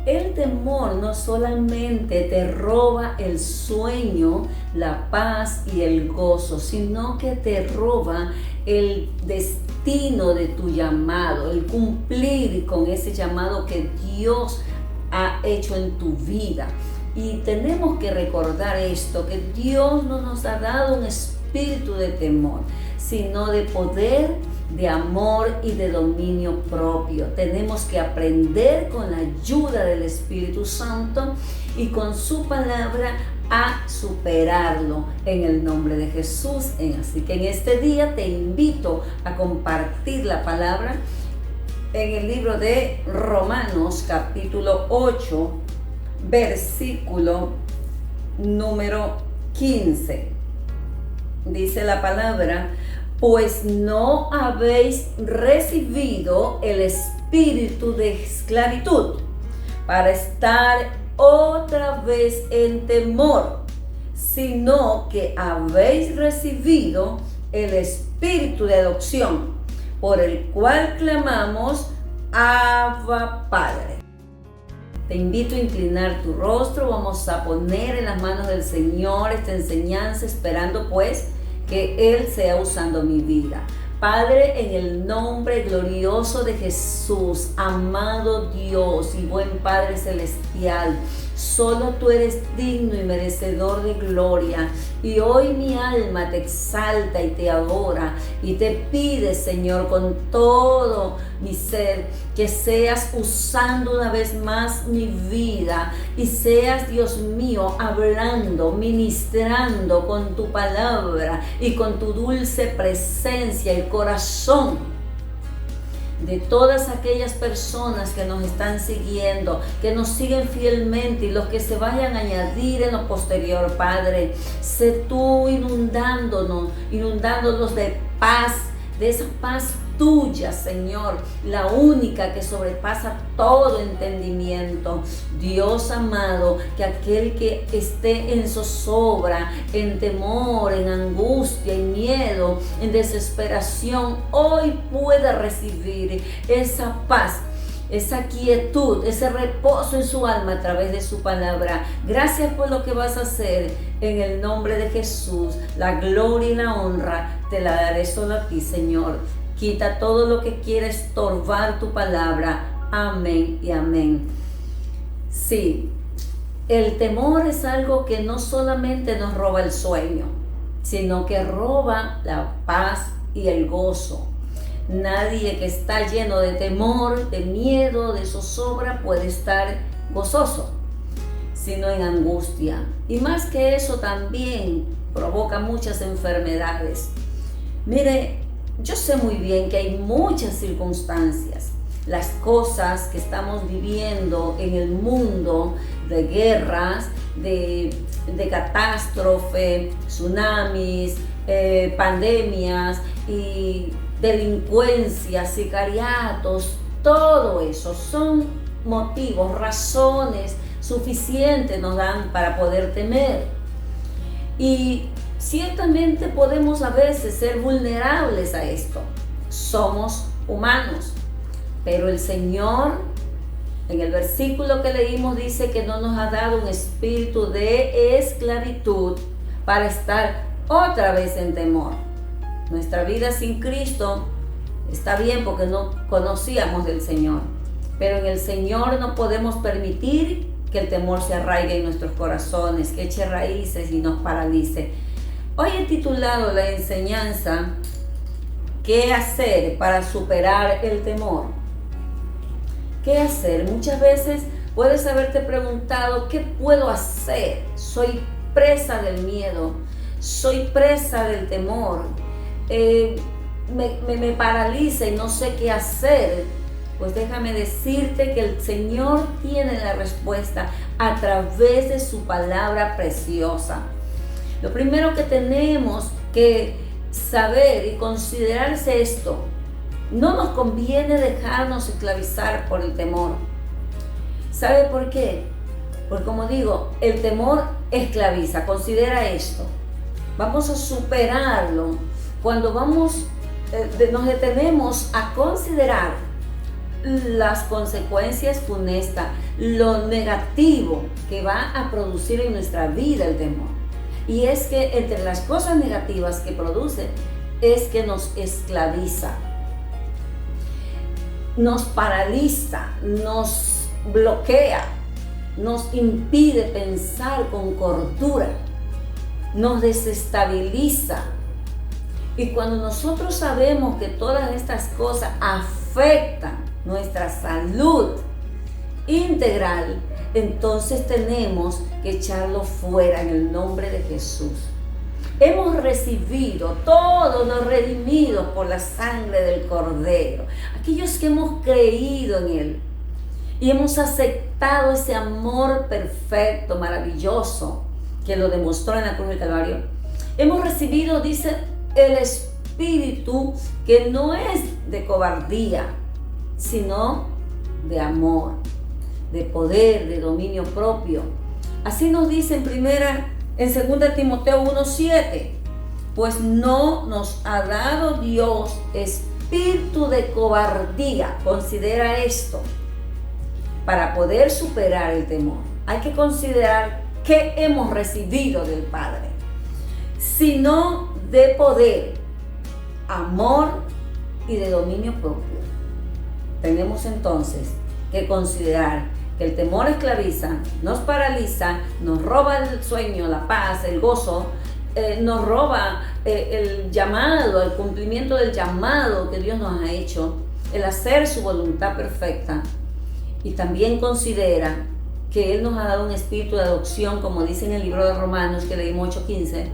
El temor no solamente te roba el sueño, la paz y el gozo, sino que te roba el destino de tu llamado, el cumplir con ese llamado que Dios ha hecho en tu vida. Y tenemos que recordar esto, que Dios no nos ha dado un espíritu de temor, sino de poder, de amor y de dominio propio. Tenemos que aprender con la ayuda del Espíritu Santo y con su palabra a superarlo en el nombre de Jesús. Así que en este día te invito a compartir la palabra en el libro de Romanos capítulo 8, versículo número 15. Dice la palabra: pues no habéis recibido el espíritu de esclavitud para estar otra vez en temor, sino que habéis recibido el espíritu de adopción, por el cual clamamos: Abba, Padre. Te invito a inclinar tu rostro. Vamos a poner en las manos del Señor esta enseñanza, esperando pues que Él sea usando mi vida. Padre, en el nombre glorioso de Jesús, amado Dios y buen Padre celestial, solo tú eres digno y merecedor de gloria. Y hoy mi alma te exalta y te adora y te pide, Señor, con todo mi ser, que seas usando una vez más mi vida y seas, Dios mío, hablando, ministrando con tu palabra y con tu dulce presencia el corazón de todas aquellas personas que nos están siguiendo, que nos siguen fielmente, y los que se vayan a añadir en lo posterior. Padre, sé tú inundándonos de paz, de esa paz tuya, Señor, la única que sobrepasa todo entendimiento. Dios amado, que aquel que esté en zozobra, en temor, en angustia, en miedo, en desesperación, hoy pueda recibir esa paz, esa quietud, ese reposo en su alma a través de su palabra. Gracias por lo que vas a hacer. En el nombre de Jesús, la gloria y la honra te la daré solo a ti, Señor. Quita todo lo que quiera estorbar tu palabra. Amén y amén. Sí, el temor es algo que no solamente nos roba el sueño, sino que roba la paz y el gozo. Nadie que está lleno de temor, de miedo, de zozobra puede estar gozoso, sino en angustia. Y más que eso, también provoca muchas enfermedades. Mire, yo sé muy bien que hay muchas circunstancias, las cosas que estamos viviendo en el mundo, de guerras, de catástrofe, tsunamis, pandemias y delincuencia, sicariatos, todo eso son motivos, razones suficientes nos dan para poder temer. Y ciertamente podemos a veces ser vulnerables a esto. Somos humanos, pero el Señor, en el versículo que leímos, dice que no nos ha dado un espíritu de esclavitud para estar otra vez en temor. Nuestra vida sin Cristo está bien porque no conocíamos del Señor, pero en el Señor no podemos permitir que el temor se arraigue en nuestros corazones, que eche raíces y nos paralice. Hoy he titulado la enseñanza: ¿qué hacer para superar el temor? ¿Qué hacer? Muchas veces puedes haberte preguntado: ¿qué puedo hacer? Soy presa del miedo, soy presa del temor, me paraliza y no sé qué hacer. Pues déjame decirte que el Señor tiene la respuesta a través de su palabra preciosa. Lo primero que tenemos que saber y considerar es esto: no nos conviene dejarnos esclavizar por el temor. ¿Sabe por qué? Porque, como digo, el temor esclaviza. Considera esto. Vamos a superarlo cuando nos detenemos a considerar las consecuencias funestas, lo negativo que va a producir en nuestra vida el temor. Y es que entre las cosas negativas que produce es que nos esclaviza, nos paraliza, nos bloquea, nos impide pensar con cordura, nos desestabiliza. Y cuando nosotros sabemos que todas estas cosas afectan nuestra salud integral, entonces tenemos que echarlo fuera en el nombre de Jesús. Hemos recibido, todos los redimidos por la sangre del Cordero, aquellos que hemos creído en Él y hemos aceptado ese amor perfecto, maravilloso, que lo demostró en la cruz del Calvario. Hemos recibido, dice, el Espíritu que no es de cobardía, sino de amor, de poder, de dominio propio. Así nos dice en 2 Timoteo 1:7, pues no nos ha dado Dios espíritu de cobardía. Considera esto, para poder superar el temor. Hay que considerar qué hemos recibido del Padre, sino de poder, amor y de dominio propio. Tenemos entonces que considerar que el temor esclaviza, nos paraliza, nos roba el sueño, la paz, el gozo, nos roba el llamado, el cumplimiento del llamado que Dios nos ha hecho, el hacer su voluntad perfecta. Y también considera que Él nos ha dado un espíritu de adopción, como dice en el libro de Romanos que leímos 8:15,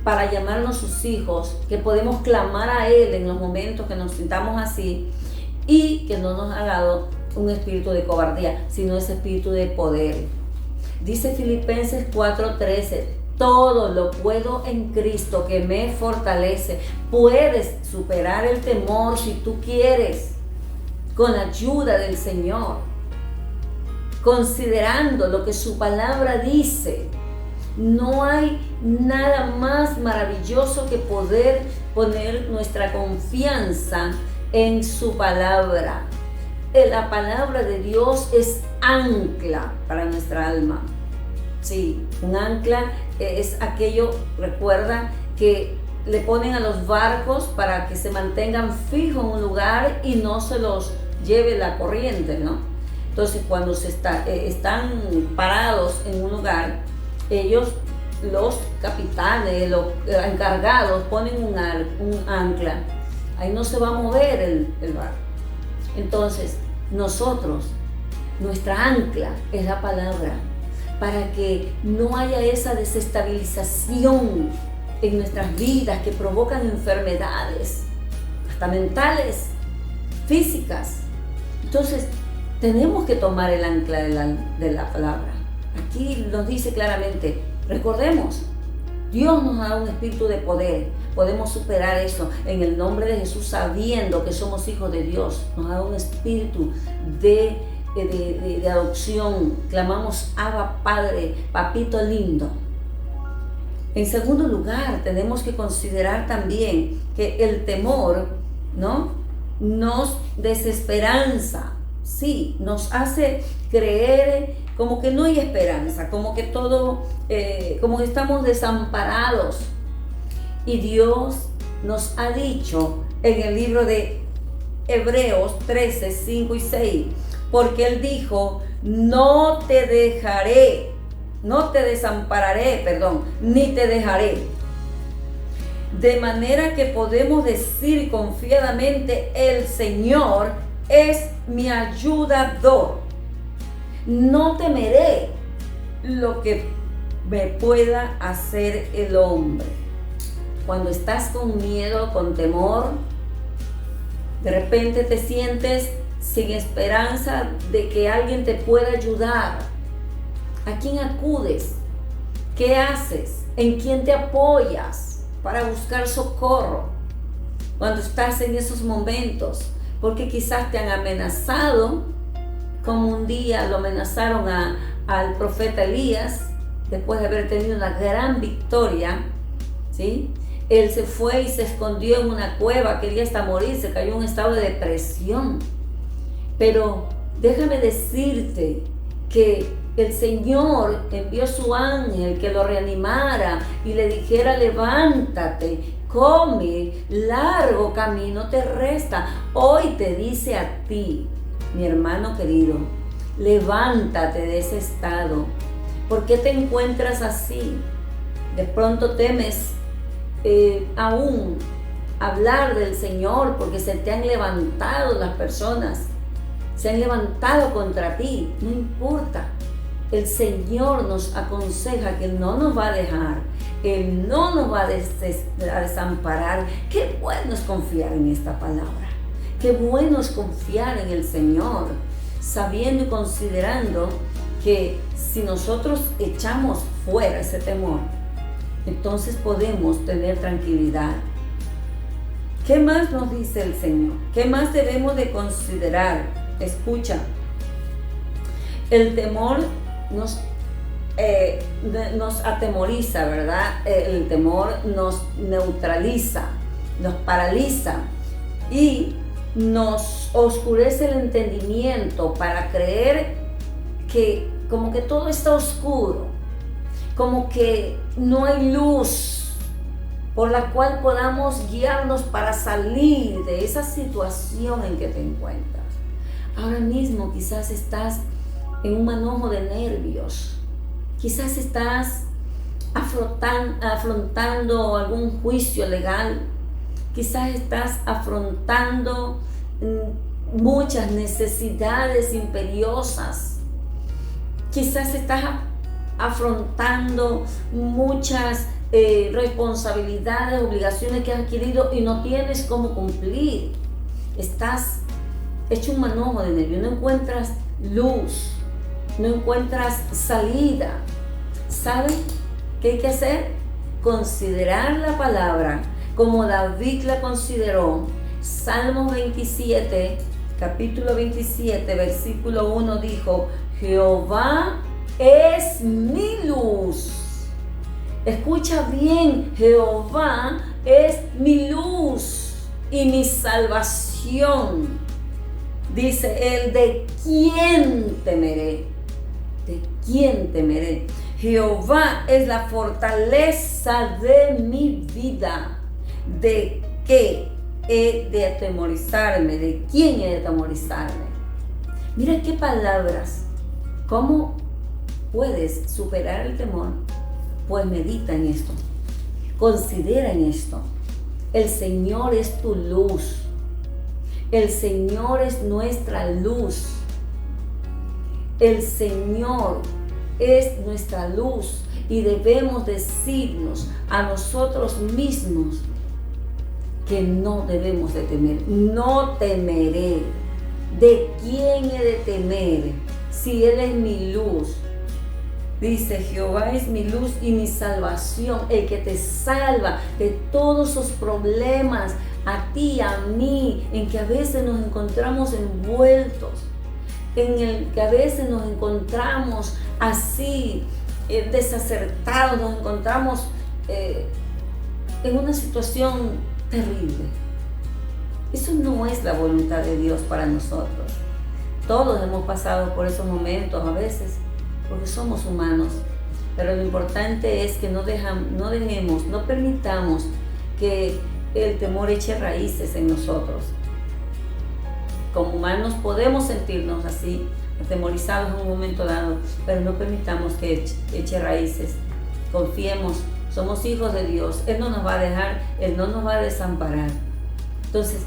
para llamarnos sus hijos, que podemos clamar a Él en los momentos que nos sintamos así, y que no nos ha dado un espíritu de cobardía, sino ese espíritu de poder. Dice Filipenses 4:13, todo lo puedo en Cristo que me fortalece. Puedes superar el temor si tú quieres, con la ayuda del Señor, considerando lo que su palabra dice. No hay nada más maravilloso que poder poner nuestra confianza en su palabra. La palabra de Dios es ancla para nuestra alma. Sí, un ancla es aquello, recuerda, que le ponen a los barcos para que se mantengan fijos en un lugar y no se los lleve la corriente, ¿no? Entonces, cuando están parados en un lugar, ellos, los capitanes, los encargados, ponen un ancla. Ahí no se va a mover el barco. Entonces, nosotros, nuestra ancla es la palabra, para que no haya esa desestabilización en nuestras vidas que provocan enfermedades, hasta mentales, físicas. Entonces, tenemos que tomar el ancla de la palabra. Aquí nos dice claramente, recordemos, Dios nos ha dado un espíritu de poder. Podemos superar eso en el nombre de Jesús, sabiendo que somos hijos de Dios. Nos ha dado un espíritu de adopción. Clamamos, Abba Padre, papito lindo. En segundo lugar, tenemos que considerar también que el temor, ¿no?, nos desesperanza. Sí, nos hace creer como que no hay esperanza, como que todo, como que estamos desamparados. Y Dios nos ha dicho en el libro de Hebreos 13, 5 y 6, porque Él dijo, no te desampararé, ni te dejaré. De manera que podemos decir confiadamente, el Señor es mi ayudador. No temeré lo que me pueda hacer el hombre. Cuando estás con miedo, con temor, de repente te sientes sin esperanza de que alguien te pueda ayudar. ¿A quién acudes? ¿Qué haces? ¿En quién te apoyas para buscar socorro cuando estás en esos momentos? Porque quizás te han amenazado, como un día lo amenazaron al profeta Elías, después de haber tenido una gran victoria, ¿sí? Él se fue y se escondió en una cueva, quería hasta morir, se cayó en un estado de depresión. Pero déjame decirte que el Señor envió su ángel que lo reanimara y le dijera: levántate, come, largo camino te resta. Hoy te dice a ti, mi hermano querido, levántate de ese estado. ¿Por qué te encuentras así? De pronto temes aún hablar del Señor porque se te han levantado las personas, se han levantado contra ti. No importa, el Señor nos aconseja que Él no nos va a dejar, Él no nos va a desamparar. Qué bueno es confiar en esta palabra, qué bueno es confiar en el Señor, sabiendo y considerando que si nosotros echamos fuera ese temor, entonces podemos tener tranquilidad. ¿Qué más nos dice el Señor? ¿Qué más debemos de considerar? Escucha, el temor nos atemoriza, ¿verdad? El temor nos neutraliza, nos paraliza y nos oscurece el entendimiento para creer que como que todo está oscuro, como que no hay luz por la cual podamos guiarnos para salir de esa situación en que te encuentras. Ahora mismo quizás estás en un manojo de nervios, quizás estás afrontando algún juicio legal, quizás estás afrontando muchas necesidades imperiosas, quizás estás afrontando muchas responsabilidades, obligaciones que has adquirido y no tienes cómo cumplir. Estás hecho un manojo de nervios, no encuentras luz, no encuentras salida. ¿Sabes qué hay que hacer? Considerar la palabra como David la consideró. Salmos 27, capítulo 27, versículo 1 dijo: Jehová es mi luz. Escucha bien, Jehová es mi luz y mi salvación. Dice él: ¿de quién temeré? ¿De quién temeré? Jehová es la fortaleza de mi vida. ¿De qué he de atemorizarme? ¿De quién he de atemorizarme? Mira qué palabras. ¿Cómo puedes superar el temor? Pues medita en esto, considera en esto. El Señor es tu luz, el Señor es nuestra luz, el Señor es nuestra luz y debemos decirnos a nosotros mismos que no debemos de temer. No temeré. ¿De quién he de temer si Él es mi luz? Dice: Jehová es mi luz y mi salvación, el que te salva de todos esos problemas, a ti, a mí, en que a veces nos encontramos envueltos, en el que a veces nos encontramos así, desacertados, nos encontramos en una situación terrible. Eso no es la voluntad de Dios para nosotros. Todos hemos pasado por esos momentos a veces, porque somos humanos, pero lo importante es que no permitamos que el temor eche raíces en nosotros. Como humanos podemos sentirnos así, atemorizados en un momento dado, pero no permitamos que eche raíces. Confiemos, somos hijos de Dios, Él no nos va a dejar, Él no nos va a desamparar. Entonces,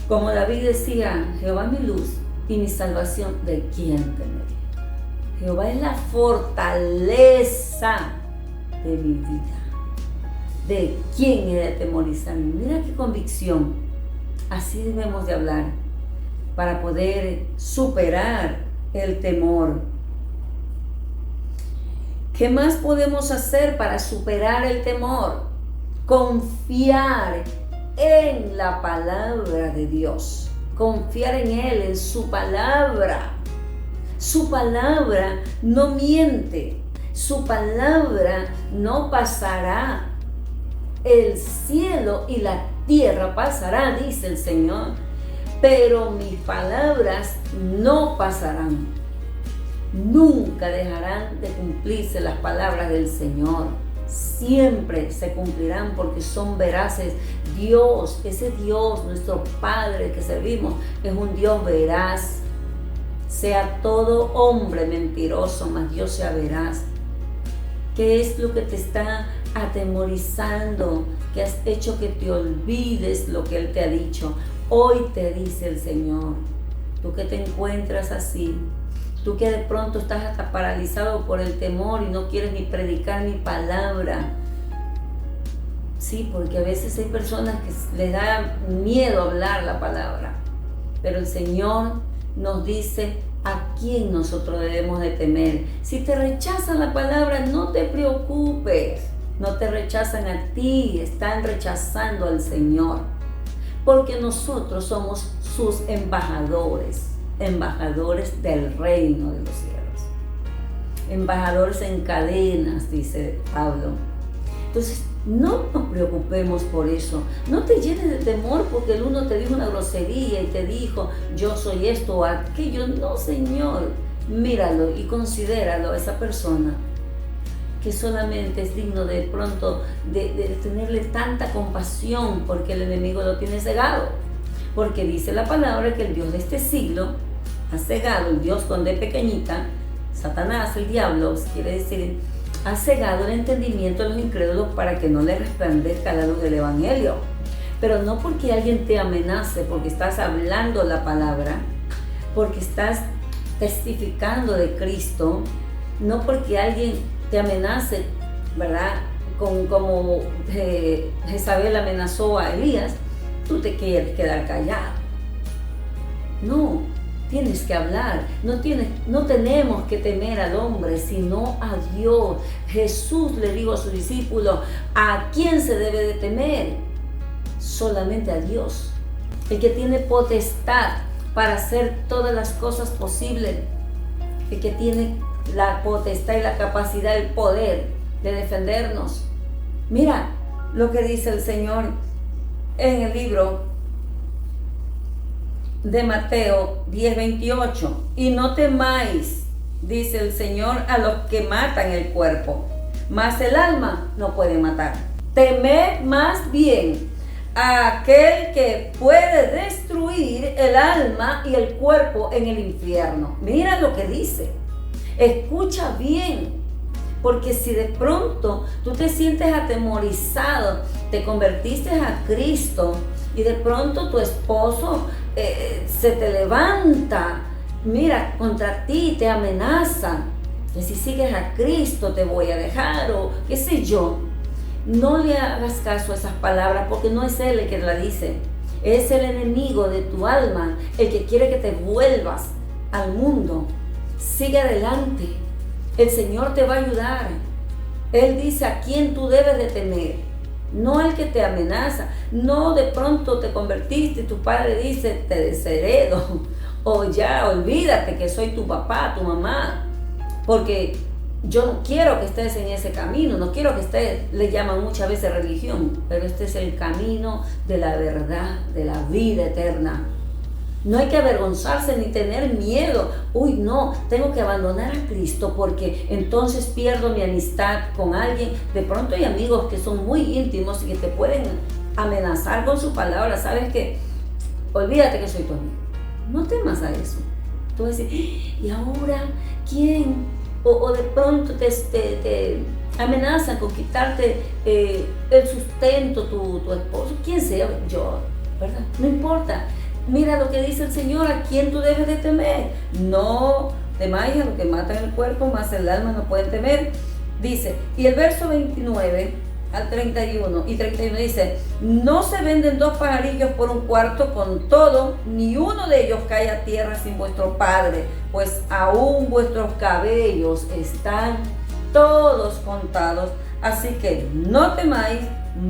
como David decía: Jehová es mi luz y mi salvación, ¿de quién temeré? Jehová es la fortaleza de mi vida. ¿De quién he de atemorizarme? Mira qué convicción. Así debemos de hablar para poder superar el temor. ¿Qué más podemos hacer para superar el temor? Confiar en la palabra de Dios. Confiar en Él, en su palabra. Su palabra no miente, su palabra no pasará. El cielo y la tierra pasará, dice el Señor, pero mis palabras no pasarán. Nunca dejarán de cumplirse las palabras del Señor. Siempre se cumplirán porque son veraces. Dios, ese Dios, nuestro Padre que servimos, es un Dios veraz. Sea todo hombre mentiroso, mas Dios sea veraz. ¿Qué es lo que te está atemorizando? ¿Qué has hecho que te olvides lo que Él te ha dicho? Hoy te dice el Señor, tú que te encuentras así, tú que de pronto estás hasta paralizado por el temor y no quieres ni predicar mi palabra. Sí, porque a veces hay personas que les da miedo hablar la palabra, pero el Señor nos dice a quién nosotros debemos de temer. Si te rechazan la palabra, no te preocupes, no te rechazan a ti, están rechazando al Señor, porque nosotros somos sus embajadores, embajadores del reino de los cielos, embajadores en cadenas, dice Pablo. Entonces, no nos preocupemos por eso. No te llenes de temor porque el uno te dijo una grosería y te dijo, yo soy esto o aquello. No, Señor, míralo y considéralo a esa persona que solamente es digno de pronto de tenerle tanta compasión porque el enemigo lo tiene cegado. Porque dice la palabra que el Dios de este siglo ha cegado, el Dios con D pequeñita, Satanás, el diablo, quiere decir, ha cegado el entendimiento de los incrédulos para que no les resplandezca la luz del Evangelio. Pero no porque alguien te amenace, porque estás hablando la palabra, porque estás testificando de Cristo, no porque alguien te amenace, ¿verdad? Como Jezabel amenazó a Elías, tú te quieres quedar callado. No, tienes que hablar. No tenemos que temer al hombre, sino a Dios. Jesús le dijo a sus discípulos, ¿a quién se debe de temer? Solamente a Dios, el que tiene potestad para hacer todas las cosas posibles, el que tiene la potestad y la capacidad, el poder de defendernos. Mira lo que dice el Señor en el libro de Mateo 10:28. Y no temáis, dice el Señor, a los que matan el cuerpo, mas el alma no puede matar. Temed más bien a aquel que puede destruir el alma y el cuerpo en el infierno. Mira lo que dice. Escucha bien, porque si de pronto tú te sientes atemorizado, te convertiste a Cristo y de pronto tu esposo se te levanta, mira, contra ti, te amenaza, que si sigues a Cristo te voy a dejar o qué sé yo, no le hagas caso a esas palabras porque no es Él el que la dice, es el enemigo de tu alma, el que quiere que te vuelvas al mundo. Sigue adelante, el Señor te va a ayudar. Él dice a quién tú debes de temer, no al que te amenaza. No de pronto te convertiste y tu padre dice te desheredo o ya olvídate que soy tu papá, tu mamá, porque yo no quiero que estés en ese camino, no quiero que estés, le llaman muchas veces religión, pero este es el camino de la verdad, de la vida eterna. No hay que avergonzarse ni tener miedo. Uy, no, tengo que abandonar a Cristo porque entonces pierdo mi amistad con alguien. De pronto hay amigos que son muy íntimos y que te pueden amenazar con su palabra. ¿Sabes qué? Olvídate que soy tu amigo. No temas a eso. Tú vas a decir, ¿y ahora quién? O de pronto te amenazan con quitarte el sustento, tu esposo. ¿Quién sea? Yo, ¿verdad? No importa. Mira lo que dice el Señor, a quién tú debes de temer. No temáis a los que matan el cuerpo, mas el alma no pueden temer. Dice, y el verso 29 al 31 y 31 dice, no se venden dos pajarillos por un cuarto, con todo, ni uno de ellos cae a tierra sin vuestro Padre, pues aún vuestros cabellos están todos contados. Así que no temáis,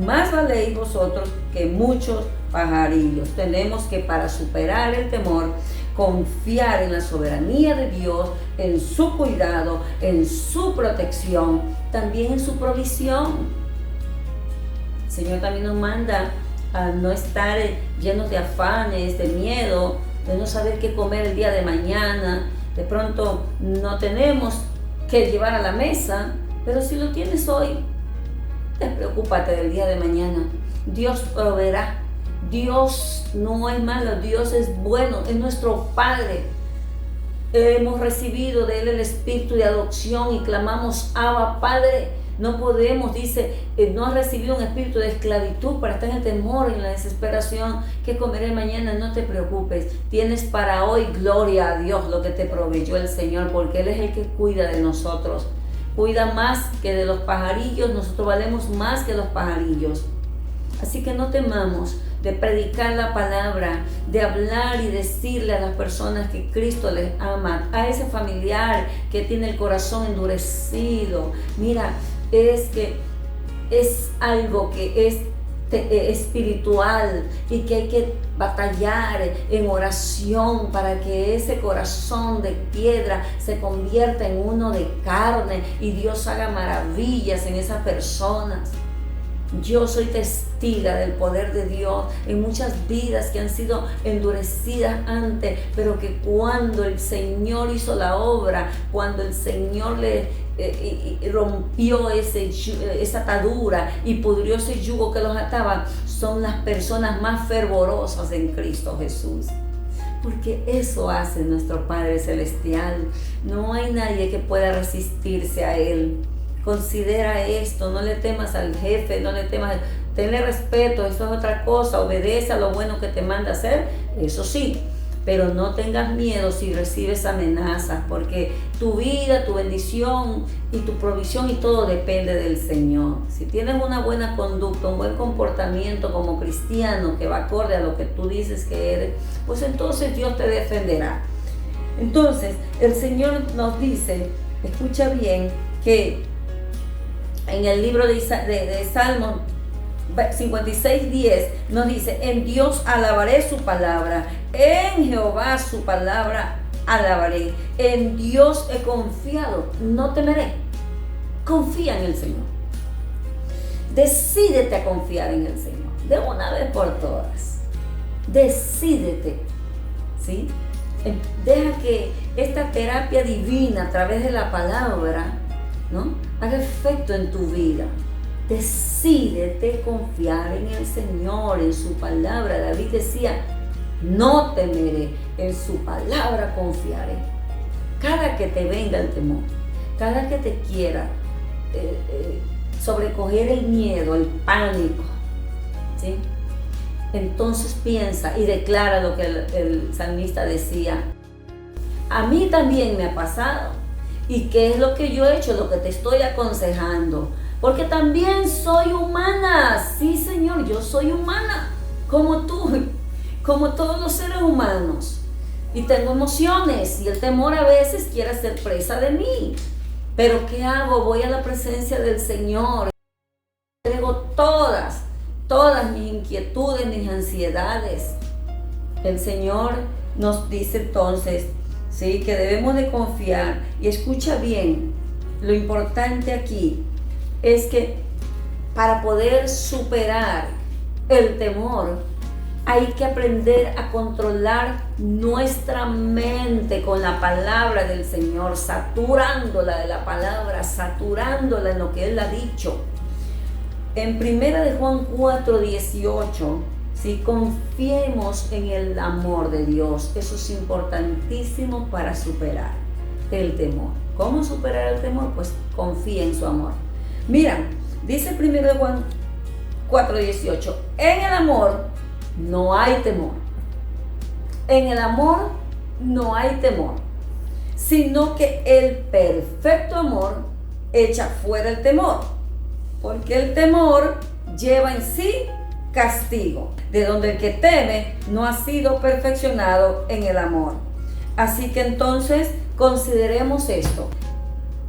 más valéis vosotros que muchos pajarillos. Tenemos que, para superar el temor, confiar en la soberanía de Dios, en su cuidado, en su protección, también en su provisión. El Señor también nos manda a no estar llenos de afanes, de miedo, de no saber qué comer el día de mañana. De pronto no tenemos que llevar a la mesa, pero si lo tienes hoy, despreocúpate del día de mañana. Dios proveerá. Dios no es malo, Dios es bueno, es nuestro Padre. Hemos recibido de Él el espíritu de adopción y clamamos, Abba, Padre. No podemos, dice, no has recibido un espíritu de esclavitud para estar en el temor y en la desesperación. ¿Qué comeré mañana? No te preocupes. Tienes para hoy, gloria a Dios, lo que te proveyó el Señor, porque Él es el que cuida de nosotros. Cuida más que de los pajarillos, nosotros valemos más que los pajarillos. Así que no temamos de predicar la palabra, de hablar y decirle a las personas que Cristo les ama, a ese familiar que tiene el corazón endurecido. Mira, es que es algo que es espiritual y que hay que batallar en oración para que ese corazón de piedra se convierta en uno de carne y Dios haga maravillas en esas personas. Yo soy testiga del poder de Dios en muchas vidas que han sido endurecidas antes, pero que cuando el Señor hizo la obra, cuando el Señor le rompió esa atadura y pudrió ese yugo que los ataba, son las personas más fervorosas en Cristo Jesús. Porque eso hace nuestro Padre Celestial. No hay nadie que pueda resistirse a Él. Considera esto, no le temas al jefe, no le temas, tenle respeto, eso es otra cosa, obedece a lo bueno que te manda hacer, eso sí, pero no tengas miedo si recibes amenazas, porque tu vida, tu bendición y tu provisión y todo depende del Señor. Si tienes una buena conducta, un buen comportamiento como cristiano que va acorde a lo que tú dices que eres, pues entonces Dios te defenderá. Entonces, el Señor nos dice, escucha bien, que en el libro de Salmos 56:10 nos dice, en Dios alabaré su palabra, en Jehová su palabra alabaré, en Dios he confiado, no temeré. Confía en el Señor. Decídete a confiar en el Señor, de una vez por todas. Decídete, ¿sí? Deja que esta terapia divina a través de la palabra, ¿no?, haga efecto en tu vida. Decídete confiar en el Señor, en su palabra. David decía, no temeré, en su palabra confiaré. Cada que te venga el temor, cada que te quiera sobrecoger el miedo, el pánico, ¿sí?, entonces piensa y declara lo que el salmista decía. A mí también me ha pasado. ¿Y qué es lo que yo he hecho? Lo que te estoy aconsejando. Porque también soy humana. Sí, Señor, yo soy humana. Como tú, como todos los seres humanos. Y tengo emociones. Y el temor a veces quiere ser presa de mí. Pero ¿qué hago? Voy a la presencia del Señor. Entrego todas mis inquietudes, mis ansiedades. El Señor nos dice entonces, sí, que debemos de confiar. Y escucha bien, lo importante aquí es que para poder superar el temor hay que aprender a controlar nuestra mente con la palabra del Señor, saturándola de la palabra, saturándola en lo que Él ha dicho. En 1 de Juan 4:18, ¿sí?, confiemos en el amor de Dios. Eso es importantísimo para superar el temor. ¿Cómo superar el temor? Pues confía en su amor. Mira, dice 1 de Juan 4:18, en el amor no hay temor. En el amor no hay temor, sino que el perfecto amor echa fuera el temor, porque el temor lleva en sí castigo, de donde el que teme no ha sido perfeccionado en el amor. Así que entonces consideremos esto,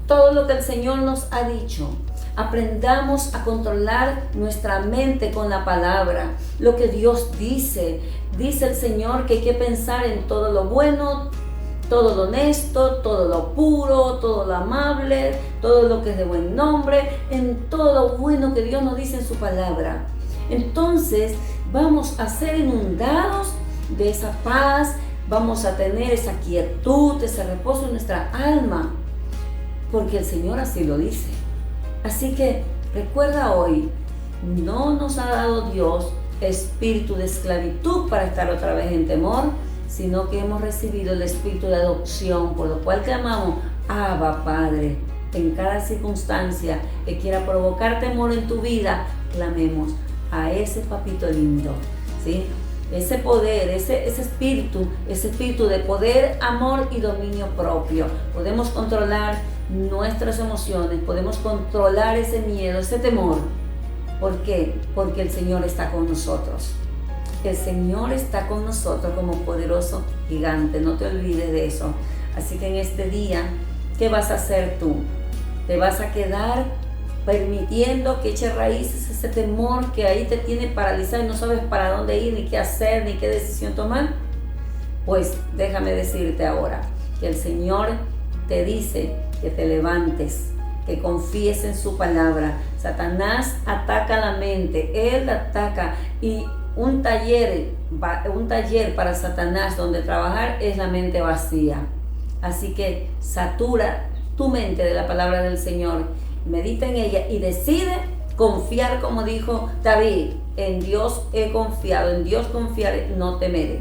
todo lo que el Señor nos ha dicho. Aprendamos a controlar nuestra mente con la palabra, lo que Dios dice. Dice el Señor que hay que pensar en todo lo bueno, todo lo honesto, todo lo puro, todo lo amable, todo lo que es de buen nombre, en todo lo bueno que Dios nos dice en su palabra. entonces vamos a ser inundados de esa paz, vamos a tener esa quietud, ese reposo en nuestra alma, porque el Señor así lo dice. Así que recuerda hoy, no nos ha dado Dios espíritu de esclavitud para estar otra vez en temor, sino que hemos recibido el espíritu de adopción, por lo cual clamamos, Abba Padre. En cada circunstancia que quiera provocar temor en tu vida, clamemos a ese papito lindo, ¿sí? Ese poder, ese espíritu de poder, amor y dominio propio. Podemos controlar nuestras emociones, podemos controlar ese miedo, ese temor. ¿Por qué? Porque el Señor está con nosotros. El Señor está con nosotros como poderoso gigante, no te olvides de eso. Así que en este día, ¿qué vas a hacer tú? ¿Te vas a quedar permitiendo que eche raíces ese temor que ahí te tiene paralizado y no sabes para dónde ir, ni qué hacer, ni qué decisión tomar? Pues déjame decirte ahora que el Señor te dice que te levantes, que confíes en su palabra. Satanás ataca la mente, él ataca, y un taller para Satanás donde trabajar es la mente vacía. Así que satura tu mente de la palabra del Señor, medita en ella y decide confiar, como dijo David, en Dios he confiado, en Dios confiaré, no temeré.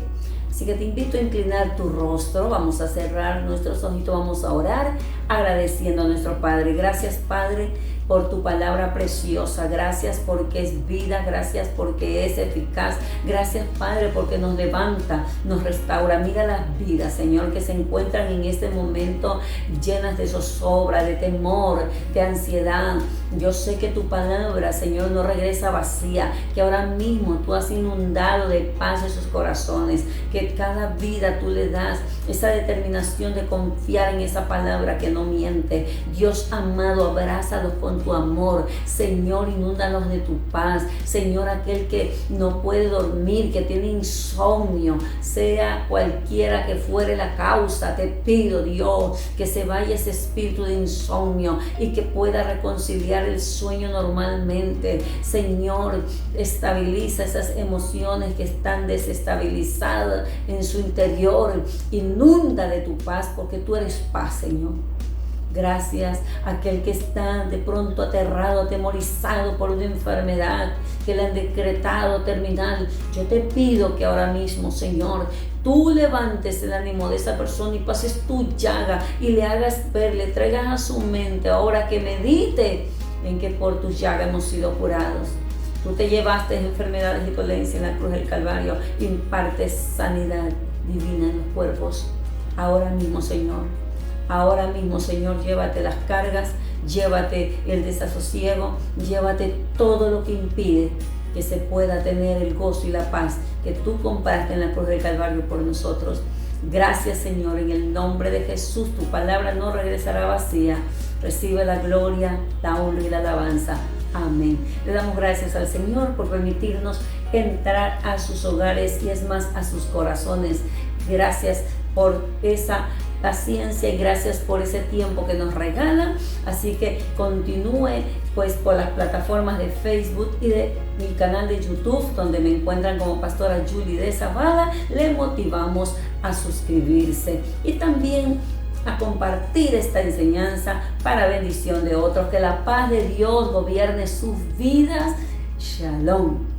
Así que te invito a inclinar tu rostro, vamos a cerrar nuestros ojitos, vamos a orar agradeciendo a nuestro Padre. Gracias, Padre, por tu palabra preciosa, gracias porque es vida, gracias porque es eficaz, gracias, Padre, porque nos levanta, nos restaura. Mira las vidas, Señor, que se encuentran en este momento llenas de zozobra, de temor, de ansiedad. Yo sé que tu palabra, Señor, no regresa vacía, que ahora mismo tú has inundado de paz esos corazones, que cada vida tú le das esa determinación de confiar en esa palabra que no miente. Dios amado, abrázalos con tu amor, Señor, inúndalos de tu paz. Señor, aquel que no puede dormir, que tiene insomnio, sea cualquiera que fuere la causa, te pido, Dios, que se vaya ese espíritu de insomnio y que pueda reconciliar el sueño normalmente. Señor, estabiliza esas emociones que están desestabilizadas en su interior, inunda de tu paz, porque tú eres paz, Señor. Gracias a aquel que está de pronto aterrado, atemorizado por una enfermedad que le han decretado terminal. Yo te pido que ahora mismo, Señor, tú levantes el ánimo de esa persona y pases tu llaga y le hagas ver, le traigas a su mente ahora que medite en que por tu llaga hemos sido curados. Tú te llevaste enfermedades y dolencias en la cruz del Calvario, impartes sanidad divina en los cuerpos. Ahora mismo, Señor, llévate las cargas, llévate el desasosiego, llévate todo lo que impide que se pueda tener el gozo y la paz que tú compraste en la cruz del Calvario por nosotros. Gracias, Señor, en el nombre de Jesús, tu palabra no regresará vacía. Recibe la gloria, la honra y la alabanza. Amén. Le damos gracias al Señor por permitirnos entrar a sus hogares y es más, a sus corazones. Gracias por esa paciencia y gracias por ese tiempo que nos regala. Así que continúe pues por las plataformas de Facebook y de mi canal de YouTube, donde me encuentran como Pastora Julie de Zavala. Le motivamos a suscribirse y también a compartir esta enseñanza para bendición de otros. Que la paz de Dios gobierne sus vidas. Shalom.